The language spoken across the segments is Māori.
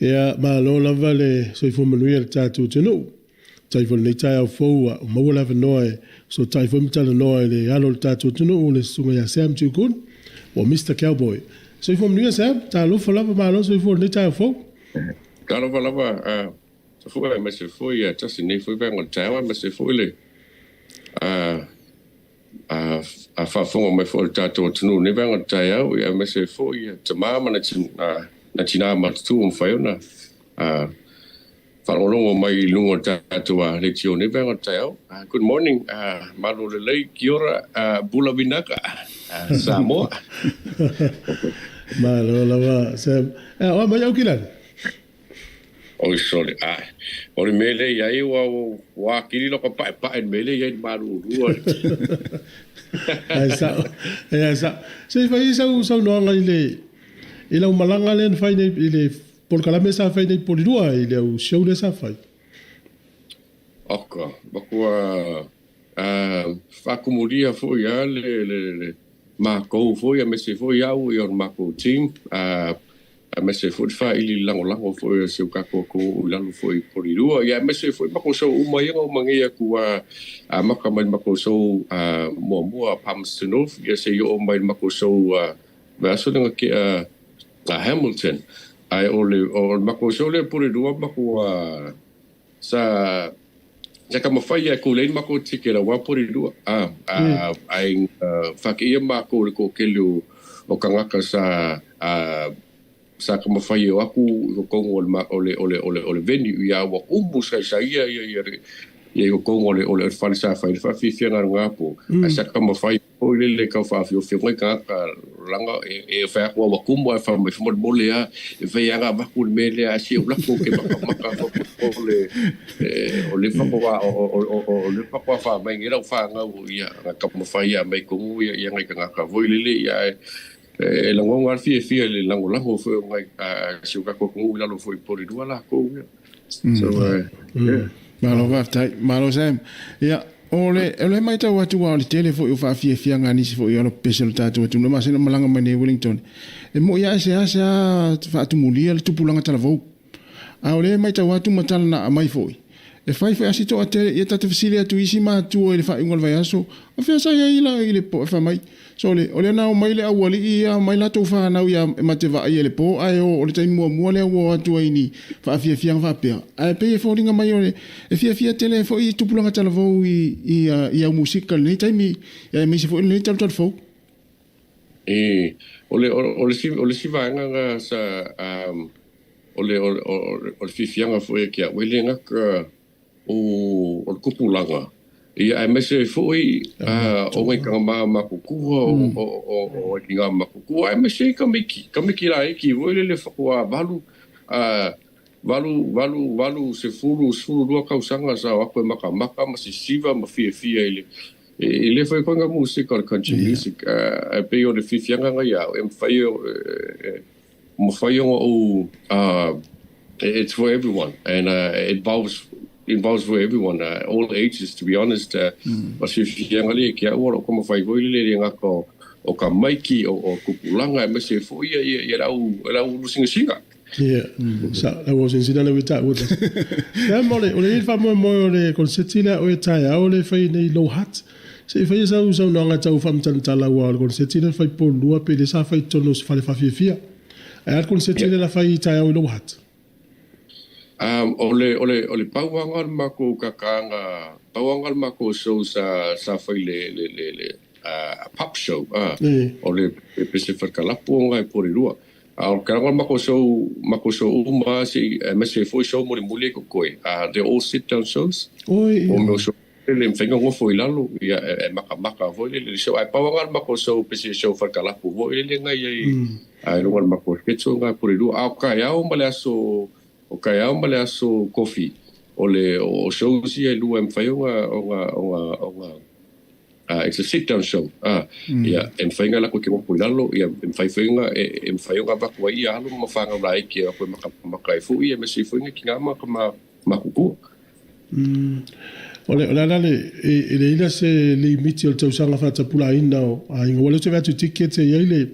Ia malo lava le soifo manuia le tātou tenu. Taifo le tai au foua o maua lava noe. So taifo mitala noe le alo le tātou tenu o le sunga ia Sam Chookoon o Mr Cowboy. Soifo manuia Sam, tā lofa lava malo soifo le tai au fou. Tā lofa lava, fua me se foi ia tasi nei foi venga tawa me se foi le. A whafonga mai foi le tātou tenu ne venga tai au ia me se foi ia te māma na tina matu o whaiona. Whaolongo mai lungo tātua le tio ne venga tai au. Good morning, malo le lei, kia ora, bula vinaka, Samoa. Malo lava, Sam. O mai au kilani? O sorry, o le mele iai wa kiri loko pae mele iai maru rua. Ai sa. Se fai sau no ngai le malanga le fai nei le por kala mesa fai nei polirua ile o show le sa fai. Oka, bakua fakumuria foi ya le mako foi a mese foi au i or mako team a mese foi fa ili lango foi se kako ko lalo foi polirua ya mese foi mako so uma ia o mangia ku a maka mai mako so mo pamstenov ya se yo mai mako so vaso nga Hamilton ai o mako so le polirua mako sa kama fai ko le mako tikera wa polirua ai fakia mako ko kelu o kangaka sa kama fai o aku ko ole venue ya wa sa ia o ko ole falsa fai fa fifianga ngapo sa kama fai o le ka fa fio ka langa e fa ko wa kumbo fa me fo mole ya e fa ya ba ku mele a si o la ko ke maka o le fa ko o le fa ko fa mai ngira fa nga o ya kama fai ya mai ko ya ngai ka vo le ya e lango ngar fie le lango fo ngai si o ka ko la lo foi por dua la ko so malo va tai malo Sam ya ole mai tau atu wa le telefo o fa fie ngani si fo yo special tatu tu no masina malanga mai ne Wellington e mo ya se fa atu mulia le tupulanga tala vo a ole mai tau atu matala na mai foi e fai asito ate e tatu fisilia tu isi ma tu e fa ingol vai aso a fa sa ya ile po fa mai so ole na o mai le awali ia mai la to fa na ia mate va ile po ai o le tai mo le o atu ai fa fie fa pe ai pe fo ringa mai ole e fie telefo i tupulanga tala vo i musical nei tai mi mi se fo nei tala fo ole si va nga sa ole fianga fo e kia welenga ka o kupulanga ia ai mese foi o ngai ka ma kuku o kinga ma kuku ai mese ka miki la ki voi le fa valu se fulu do ka usanga sa wa ko maka ma se siva ma fie ele foi com a música country music pe o de fianga nga ya em faio it's for everyone and it involves for everyone, all ages, to be honest. Mas if yang ali kia ora como fai voi le nga ko o ka maiki o kupulanga mas se foi ia lau singa. Yeah. Sa la was in sidana with that. Ya mole, ole fa mo le concertina o tai a ole fai nei Lower Hutt. Se fai sa no nga tau fam tantala wa concertina fai po lua pe de sa fai tonos fa le fa fia. Ai concertina la fai tai o Lower Hutt. Ole pauangal mako kakanga pauangal mako show sa fai le pop show ole Pacific Kalapu ngai porirua al kangal mako show uma si mese foi show muli ko koi they all sit down shows o meu show le mfenga ngo foi lalo ya maka foi le show ai pauangal mako show Pacific show for Kalapu foi le ngai ai longal mako ketso ngai porirua au kai au malaso o kai au male aso coffee o show si e lua mfai onga it's a sit down show ya mfai la ko ke mo puilalo ya mfai onga ba ko ia alu mafanga lai ke ko maka fu ia me si fu ki ngama ma kuku ole le ila se limiti o tausanga fa tapula ina o ai ngole te vatu ticket e ile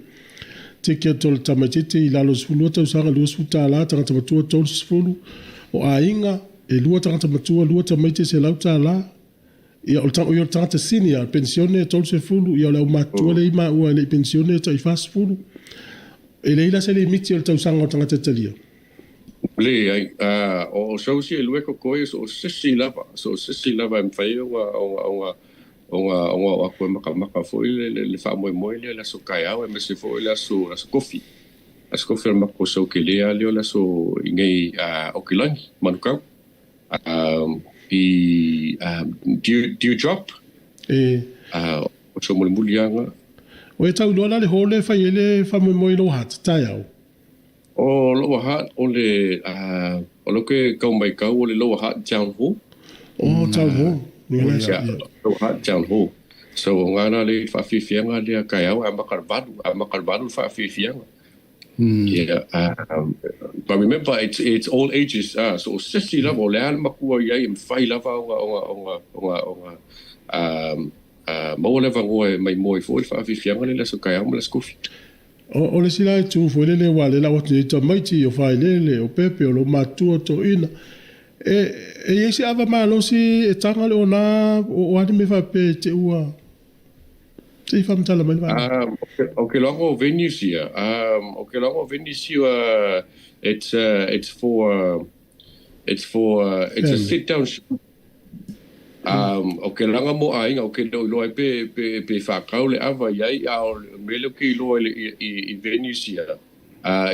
te kia tole tamatete I lalo sifulu tau sanga lua suta la tangata matua tolu sifulu o a inga e lua tangata matua lua tamaite se lau ta la ia o tangata sini a pensione tolu sifulu ia o lau matua le ima ua le pensione ta I fasifulu e leila se le miti o tau sanga o tangata talia le ai o sausi e lue kokoi so sisi lava mwhai o a koe maka foi le wha moe le la so kai au e mese foi la so kofi as kofi al mako so ke lea leo la so ingei o kilangi manukau do you drop o so muli anga o e tau loa le hole whai ele wha moe Lower Hutt tai au o Lower Hutt o le o loke kau mai kau o le Lower Hutt town hall town hall Lower Hutt town hall so ngana le whawhiwhianga le kai au a makarvadu whawhiwhianga but remember it's all ages so sisi lava o le ala makua iai mwhai lava o mau lewa ngoe mai moi fo whawhiwhianga le so kai au ma la skofi o le sila tu fo le wale la watu ni tamaiti o fai le o pepe o lo matua to ina e yesi ava malo si e tanga le ona o ane me fa pe te ua te fam tala mai o ke longo Venesia it's a sit down o ke langa mo ainga o ke lo pe whakau le awa iai ao mele ki lo I Venesia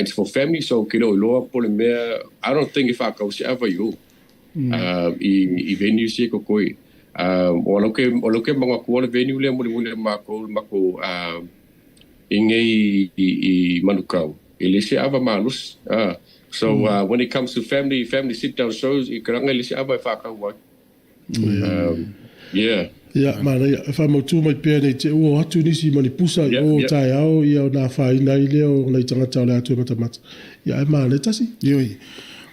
it's for family so ke lo pole mea I don't think if whakau si awa yo I Venesia ko koi o lo ke mga kua le venue le mule mako ingei I manukau ele se ava malus so when it comes to family sit down shows I karanga ele se ava whakau wai mana fa mo tu mai pe nei te o atu nisi mani pusa o tai au ia na fa ina ile o nei tanga tau le atu mata mana tasi yoi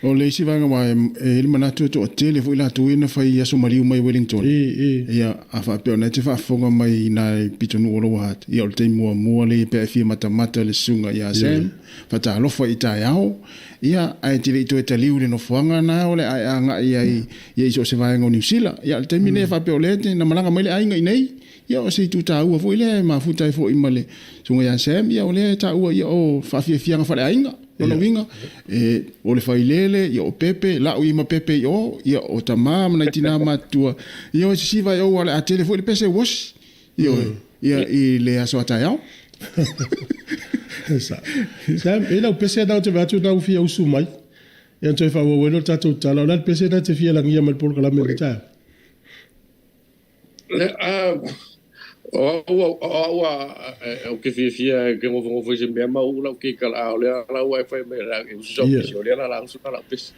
o le isi vanga wa e mana tu to tele fu la tu ina fai ya so mariu mai Wellington ia a fa pe na te fa fonga mai na pitonu o Lower Hutt ia o te mua le pe fi mata le sunga ia Sam fa ta lo fa ita yao ia ai te le to te liu le no fuanga na o le ai anga ia so se vai ngo New Zealand ia te mine fa pe o le te na malanga mai le ai ngai nei ia o se tu ta u fo ile ma futai fo I male sunga ia Sam ia o le ta u ia o fa fi fianga fa le ai nga no winga o le failele ia o pepe la o ima pepe yo ia o tamam na tina matua ia o si vai o ala a telefone le pese wash ia I le aso atayao Sam ela o pese da o te vatu na ufia usu mai ia toi fa o welo tatu tala la pese na te fia la ngia mal por la merita o ke fia ke mo foi se me ma o la ke kala o la wifi me la so la so la pes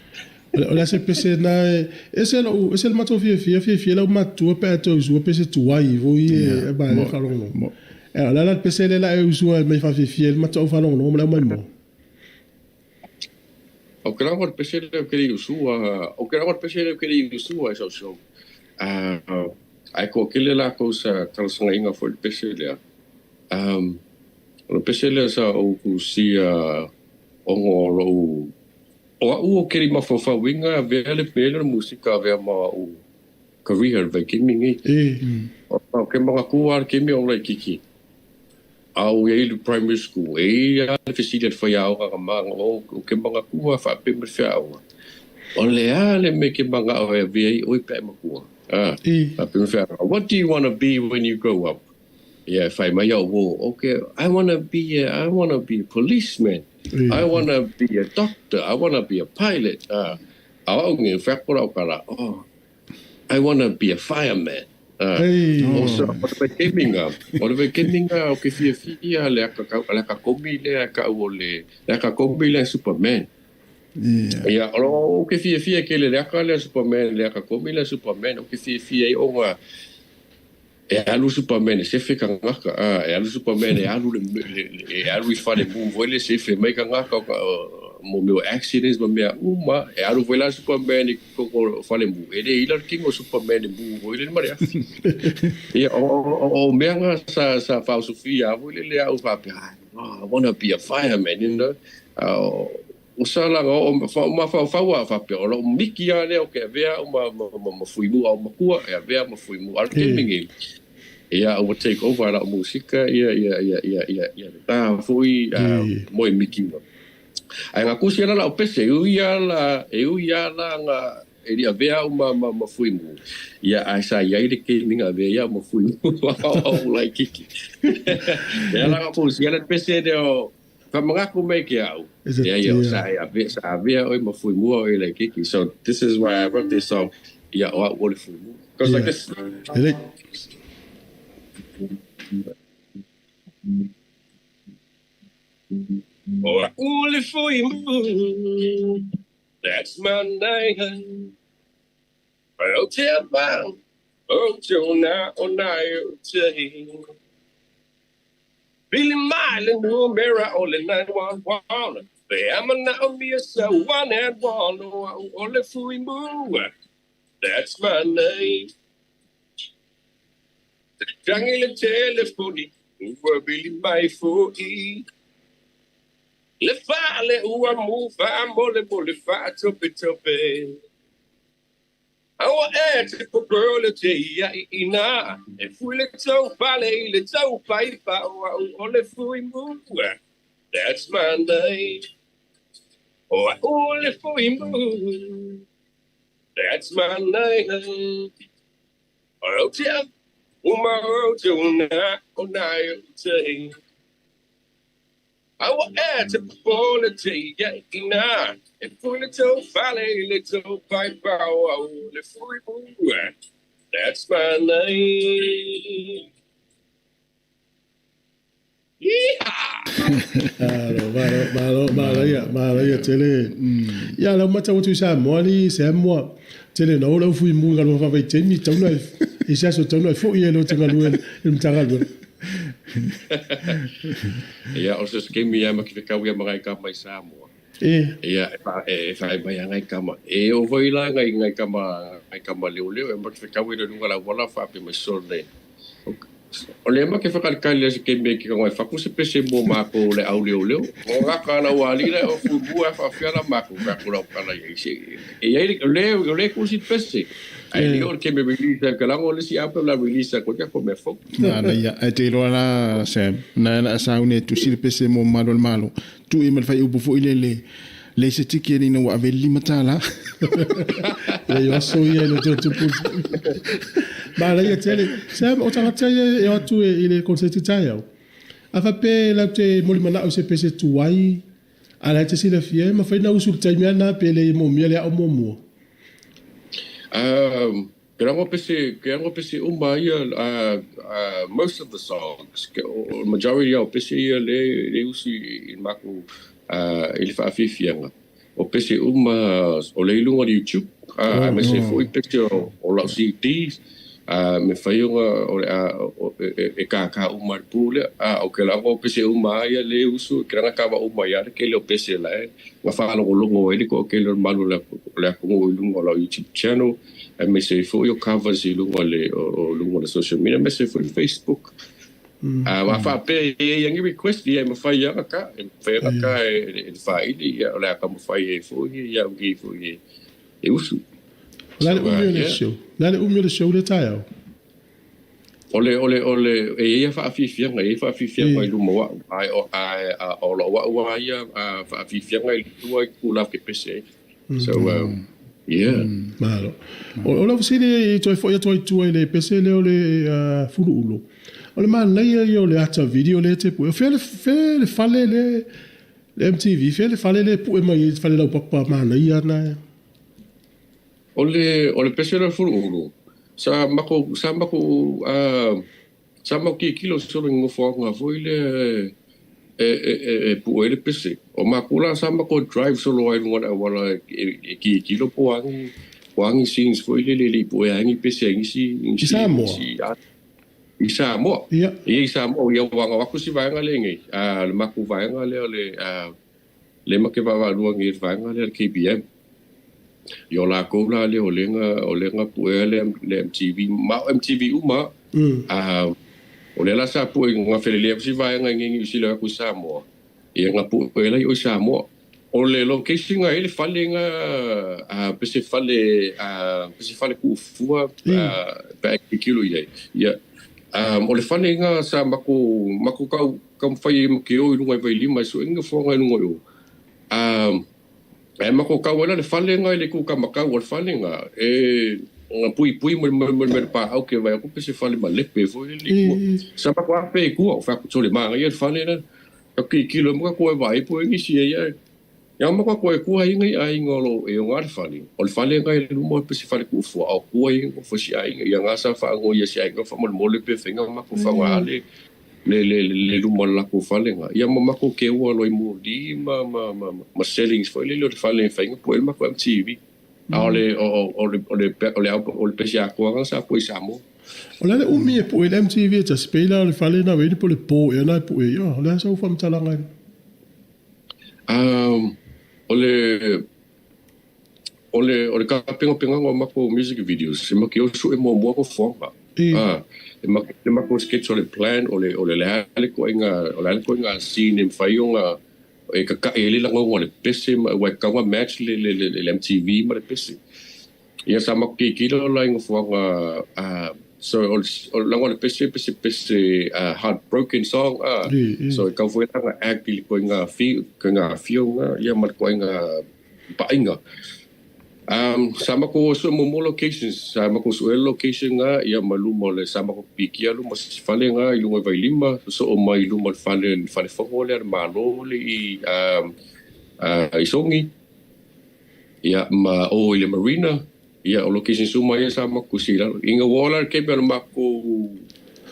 la se pese na ese el mato fia la mato pe to zo pese tu ai voi e ba le fa longo la pese la e zo me fa fia el mato fa longo mo la mo o que la pese le que so ai ko kile la ko sa kalsanga inga for pese le pese le sa o ku si o kiri ma fa winga vele pele musika ve ma o career ve kimi o ke mga kuar kimi o le kiki au e le primary school le facility fa ya o ma o ke mga kuar fa pe me fa o le me ke mga o ve o pe ma kuar what do you want to be when you grow up? Yeah, if I may, okay, I want to be a policeman. I want to be a doctor. I want to be a pilot. I want to be a fireman. Also, what about gaming? Okay, fia le ka komi le ka ole le ka komi le Superman. Yeah, o ke fia ke le ka le Superman le ka komi le Superman o ke fia o nga e alu Superman se fe ka ngaka e alu Superman e alu I fa le mu vole se fe mai ka ngaka mo meu accidents mo mea uma e alu voila Superman ko fa le mu e le ila king o Superman mu vole maria e o mea sa fa Sofia vole le au fa pe I want to be a fireman, you know. Usala o ma fa pe o miki ale o ke vea o ma fuimu o makua e vea ma fuimu al kemingi ia o take over la musika ia ta foi moi miki no ai nga kusi la o pese u ia la nga e ia vea o ma fuimu ia ai sa ia ile ke minga vea ma fuimu o like kiki ia la kusi ala pese de o Kamangako make out. Sa via oi mafui mua oi like kiki. So this is why I wrote this song. Yeah, what if we move? Because like this. Oh, only for you. That's my name. I'll tell about. Oh, now, I'll tell you. Billy Miley, no mirror, only 911. I'm now me a one and one, only for we move. That's my name. The jungle telephone, who Billy my foot. Le fale, who I move, I'm only fat to pay. Our ethical girl, ina. If we let so valley, let's so pipe only for we move. That's my name. Oh, only for we move. That's my name. I'll tell my now, I'll say. Our ethical quality, ina. If we let so valley, let's so pipe only for we move. That's my name. Malo tele. Ya la mata o tu sa moli se mo. Tele no lo fui mu ngalo fa vai temi tonu e sa so tonu fo ye lo tanga lu el mtanga lu. Ya o se skemi ya makifika wi mai ka mai sa mo. Ya fa mai ngai kama. E o voi la ngai kama leo e makifika wi lo ngala wala fa pe me sole. O le ma ke whakalekali ase ke me ki ka ngai whaku se pese mō mako le au leo. O ngaka na wali le o fubua whawhiara mako ka kura o kana ise. E iei le kusi pese. Ai leo ke me release ka lango le si apa la release ko ka ko me fo. Na ia e te roa la Sam. Na saune tu si pese mō malo. Tu e mal fai upu fo ile le se tiki ni no ave limatala. Le yo so ye le tu Ba ia tele. Sam o tanga tele e atu ile konseti tayo. Afa pe la te molimana o se pese tuai. Ala te sila fie ma fai na usul taimia na pe le mo miele o momo. Kerango pese ia most of the songs, majority of pese ia le usi in mako ele fa fifianga. O pese o le ilunga di YouTube, me se foi pese o la CDs, me fai o e ka umar pule, o ke la o pese ia le usu, keranga kava ia ke le o pese la nga fa lo longo ele ko ke le malu la ko ilunga la YouTube channel. E me se foi o covers i lunga le social media, me se foi Facebook. Ma fa pe e ngi request e me fai ka e fai di o la ka mo fai e foi ia ngi foi e usu. La le umio le show le tayo. Ole e ia fa fifianga i lumo ai o lo wa ia fa fifianga i tua ku la ke pese. So yeah. Malo. O la vosile toi foi toi le pese le ole fulu ulo. Ole man nei yo le ata video le te pu. Fele fale le MTV fele fale le pu mai fale la papa man nei ana. Ole pese le fulu ulo. Sa mako ki kilo solo ngofo nga foi le pu ele pese o makula sama ko drive solo ai wala ki kilo poangi sings foi le pu ai pese ngi Samoa ia wanga waku si vanga lengi le maku vanga le make va luangi vanga le KBM yo la ko la le olenga pu le MTV uma O le la sa pu nga felele si vai nga ngi si la ku Samoa. Ia nga pu e la o Samoa. O le location nga ele fale nga pese fale ku fua pa kilo ia. Ia o le fale nga sa mako ka fai ke o lunga vai lima so nga fo nga lunga o. Mako ka wala le fale nga le ku ka maka o fale nga nga pui mo pa au ke vai ko pese fale ma lepe fo le ku sa pa kwa pe ku o fa so le ma ia fale na ka kilo mo ko vai po ngi si ia ya mo ko ku ai ngai ai ngolo e ngar fale o fale ngai lu mo pese fale ku fo au ku ai fo si ai ia nga sa fa ngo ia si ai ko fa mo le pe fenga ma ko fa nga le lu mo la ku fale nga ia mo ko ke o lo mo di ma settings fo le fale fenga po ma ko TV o le pesi a ko sa po Samoa o le umi e po le MTV ta spela le fale na ve po le po e na po e o le sa u fam tala ngai o le ka penga ngo mako music videos se maki o su e mo ko fonga e mako sketch o le plan o le ko inga scene in fayonga e ka ele la ngo le pese wa ka wa match le MTV ma le pese ia sa maki kilo la ngo fonga so la ngo le pese heartbroken song so ka foi nga act ko nga feel nga ia ma ko nga painga sama ko so mo locations sama ko so location nga ia malumo le sama ko pikia lu mas fale nga ilunga vai lima so o mai lu mal fale fogole malo le isongi ia ma o ile marina ia o location suma ia sama ko sila inga wala ke per mako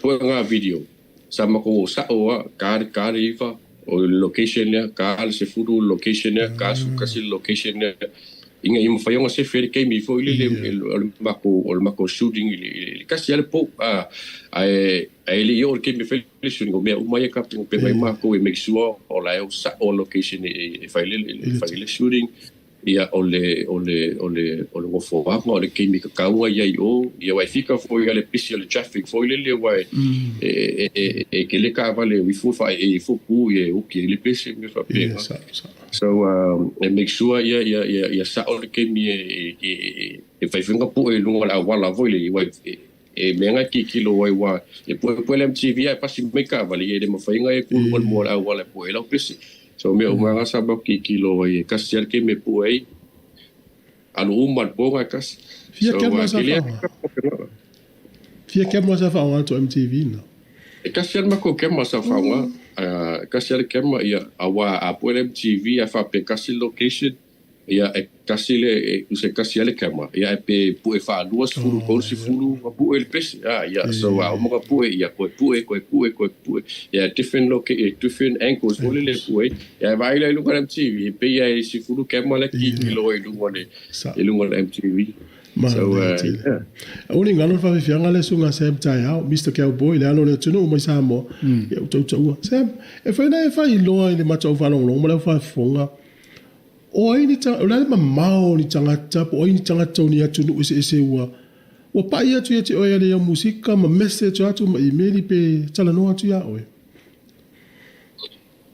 nga video sama ko sa o kar ifa o location ya kar se furu location ya kasu kasi location ya inga ima fayonga se fere ke mi fo ile mako shooting ile kasi ale po ele yo ke mi fele shooting me uma ya captain pe mai mako e make sure o la sa o location e file shooting ia ole mo fo va mo le ke mi ka wa ya yo ia wa fika fo ile pisi le traffic fo ile le wa ke le ka vale we fo fa e fo pu e o ke le pisi me fa pe so make sure ia sa o ke mi e fai finga pu e lunga la wala vo ile wa e menga ki kilo wa e pu le MTV ai pasi me ka vale e mo fai nga e ku mo la wala pu e la pisi so me o mga sabab ki kilo e kasi ke me pu ai anu umat po nga kas fia ke mo sa fa wa to MTV no e kasi ma ko ke ma sa fa wa kasi ke ma ia awa apu MTV a fa pe kasi location ia e kasi le use kasi le kama ia pe pu e fa duas fulu ko si fulu pu el pes ia so a mo pu ia ko pu ia different angles ole le pu ia vai le lugar MTV pe ia si fulu kama le ki kilo e lugar MTV so only ngalo fa fianga le sunga Sam Chookoon Mr Cowboy le alo le tunu mo Samoa ia to Sam e fa na fa i lo ile ma tau fa long mo le fa fonga o ai ni tanga o ma mau ni tanga tapo o ni tanga tau ni atu no ese wa o pa ia tu o ia le musika ma message atu ma email pe tala no atu ya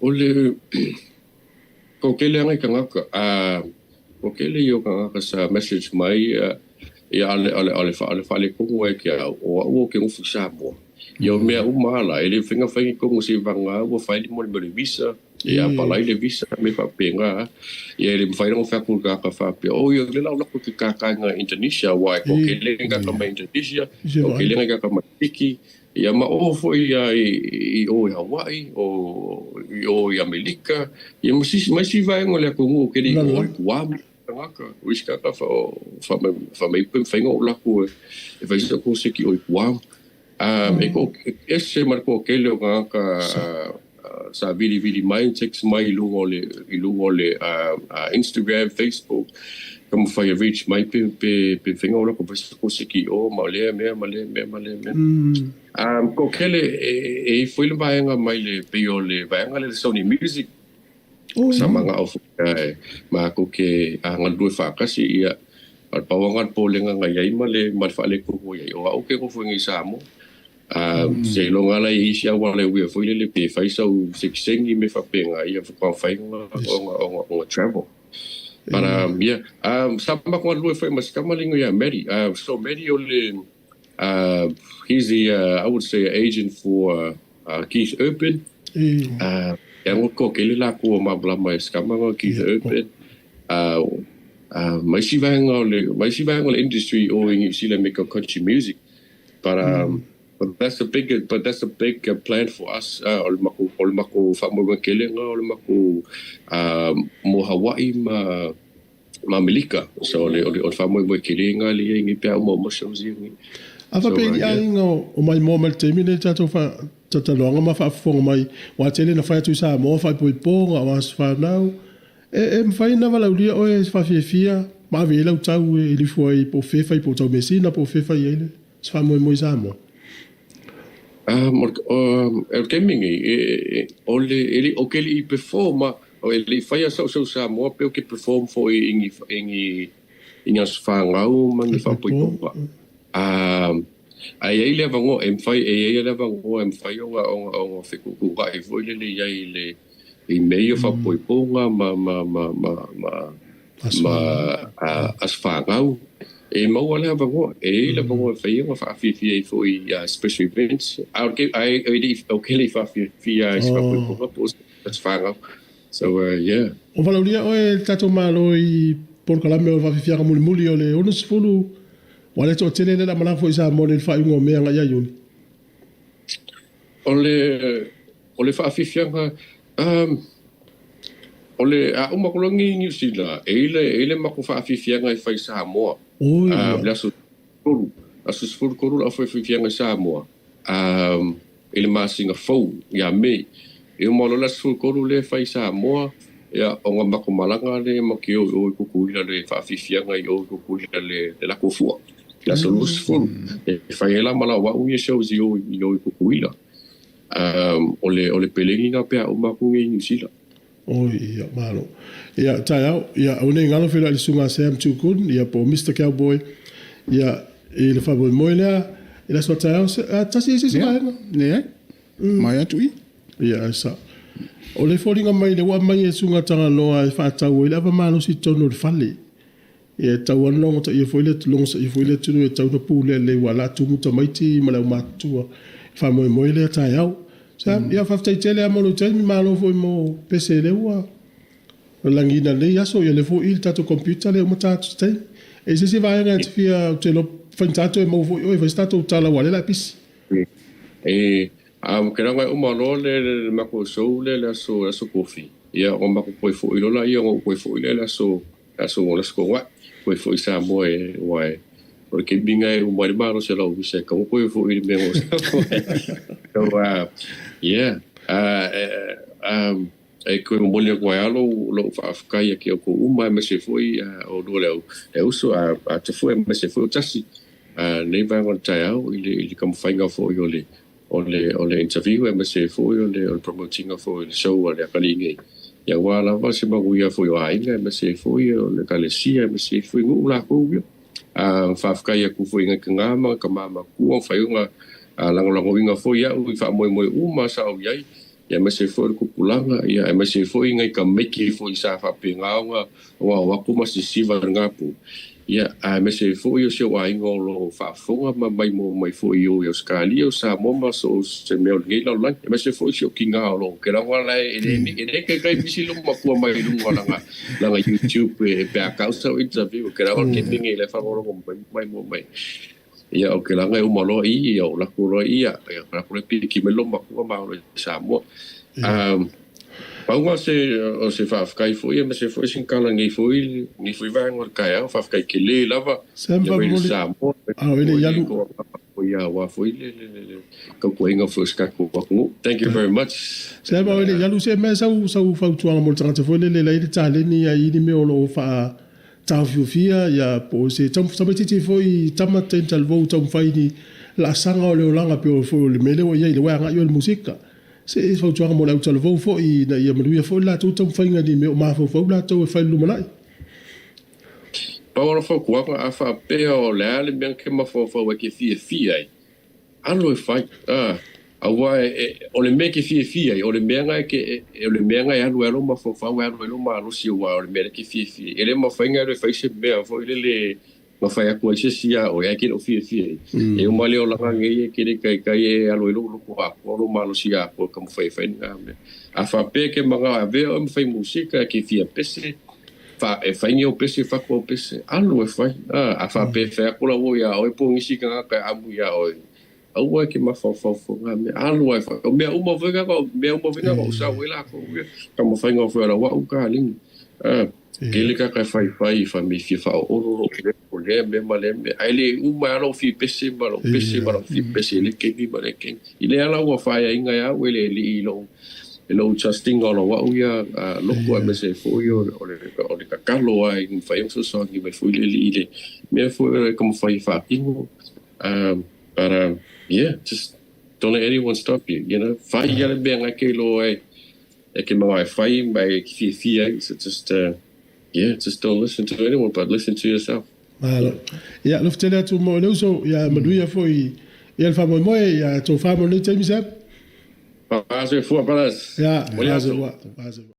o le ko ke le ngai kanga ko ke le yo kanga sa message mai ia ale fa le ko e ke o ke mo fusa mo yo me o mala ele finga finga ko si vanga o fa mo le visa ia pa lai le visa me fa penga ia le fa no fa ku ka fa pe o yo le la ko ka nga Indonesia wa ko ke le nga ka Indonesia o ke le nga ka tiki ia ma o fo ia o Hawaii o Amerika ia mas vai ngole ko mo ke ri o Guam ka wiska ka fa me penga o la ko e vai so ko se ki o Guam e ko ese marco ke le ka sa vidi mai text mai ilungo le Instagram, Facebook como fai reach mai pe finga ola ko se ki o male ko kele e foi le vai nga mai le pe o le vai nga le Sony Music sa mga of ma ko ke nga due fa kasi ia al pawangan po le nga ngai male mal fa le ko o ke ko foi ngi samo Se longa la I sia wale we foi le pe fai so sexengi me fa penga ia fa fai on travel. But yeah, samba ko lu foi mas kamalingo ya Mary. So Mary ole he's the I would say agent for Keith Urban. Yang ko kele la ko mabla mai skama Keith Urban. Mai si vang ole industry o in New make country music. But that's a big plan for us. Ol mako fa mo kelenga ol mako mo Hawaii ma Melika. So ol fa mo kelenga li ngi pe mo shows ngi. Ava pe ingo o mai mo mal temine tato fa tatalonga ma fa fonga mai wa tele na fa tu sa mo fa po wa fa now fa na vala uli o fa fia ma vela u tau li foi po fe fa po tau mesina po fe fa ele fa mo sa mo. El kemingi ele o que ele performa o ele faz so sa mo pe o que perform for ingi as fangau man fa po ai ele vango em fai ele vango em fai o fiku ku ga e foi ele ia ele e meio fa po as fangau e mau ala vango ele vango fai o fa fi foi special events ai o que ele fa fi as fa po as fangau so yeah o valoria o tato malo i por kala me va fi muli o le ono sfulu wale to tele la mala foi sa mo le fa ngo me nga ya yuni ole fa fi ole a uma kolongi New Zealand ele ma ko fa fi nga fa sa mo la so koru a foi fi nga sa mo ele ma singa fo ya me e mo la so koru le fa sa mo ya onga ma ko malanga le ma ki o ko kuila le fa fi nga o ko kuila le la ko fu la so useful e fa ela mala wa u ye shows yo ko kuila ole pelengi nga pe o ma ko New Zealand. Ia malo. Ia taia ia one ngalo fela le sunga Sam Chookoon ia po Mr Cowboy ia ele fa boy moila ila so taia tasi se mai ne mai atui ia sa ole folinga mai le wa mai sunga tanga loa fa tau ile va malo si tono le fale ia tau longo ta ia foi le longo sa ia foi le tunu e tau na pule le wala tu muta maiti mala matua fa moile taia Sam ia fa tele a molo tele malo foi mo PC le wa langina le ya so le fo il tato computer le mo tato ste e se vai nga fia te lo fantato e mo foi o vai stato tala wale la pis kera ngai umalo le mako so le so kofi ia o mako poi fo ilo la ia o poi fo ile so la sko wa poi fo sa mo e wai porque binga e o mai maro se lo se como poi fo ile me o so yeah e ko mo le gualo lo fa afkai ke ko uma me se foi o do le uso a te foi me se foi tasi nei va on tao il come fanga for yo le interview me se foi le promoting for the show le kalingi ya wala va se maguia foi ainda me se foi le kalesia me se foi ngula ko yo fa afkai ku foi ngama kama ku fa yo lango winga foi ya u fa mo uma sa o yai ya me se foi ku pulanga ya me se foi ngai ka meki foi sa fa pinga wa ku ma se siva ngapu ya me se foi o se wa ingolo fa fonga mai mo mai foi yo skali o sa mo ma so se me o ngila la me se foi o kinga lo que la wala e ke kai bisi lo ma ku mai lu langa YouTube e pe a causa interview que la que ninguém le fa mo mai mo mai ia o ke langa o malo ia o la kuro ia la kuro pi ki me lo ma ku ma o sa mo Paunga se fa kai foi me se foi sin kala ni foi va ngor kai fa kai ke le lava sempre sa mo ele ya ia wa foi le ko ko inga foi ska ko thank you very much sempre ele ya lu se me sa fa tu mo trante foi le le tale ni ai ni me o lo fa tau fia ya po se tam sabati foi tamata tal vo tam fai ni la sanga o le langa pe o foi le mele o ia le wa nga yo le musika se fa tu mo la tal vo foi na ia mo foi la tu tam fai nga ni me o ma foi la tu fai lu malai pa o fo ko a fa pe o le ale ben ke ma fo ke fia ai alo fai awa o le me ke fia o le menga ke o le menga ya lo ma fo fa wa lo ma lo si wa o le me ke fia ele ma fa nga le fa se be fo le ma fa ya ko se sia o ya ke o fia e o male o la nge ke le kai alo lo ko lo ma lo sia ko kam fa nga me a fa pe ke manga ave o fa musika ke fia pese fa e fa ngi o pese fa ko pese alo fa a fa pe fa ko la wo ya o po ngi sika ka amu ya o au ke ma fa nga me alo fa o me o mo venga ko sa wela ko ka mo fa nga fa la wa u ka ling ke le ka fa fa me fi fa o le me male me ai le u ma lo fi pese ma lo fi pese le ke ni ba le ke ile ala wa fa ya inga ya wele li lo justing all wa u ya lo ko me se fo yo o le ka kalo ai fa yo so ngi me fo ile me fo como fa ingo but yeah, just don't let anyone stop you. You know, fai yale bang ake lo e ke mai fai mai fia. So just just don't listen to anyone, but listen to yourself. Malo. Ya lo ftela tu mo lo so ya maduia foi ya fa mo ya to fa mo le temi sa. Pa se fu para. Ya,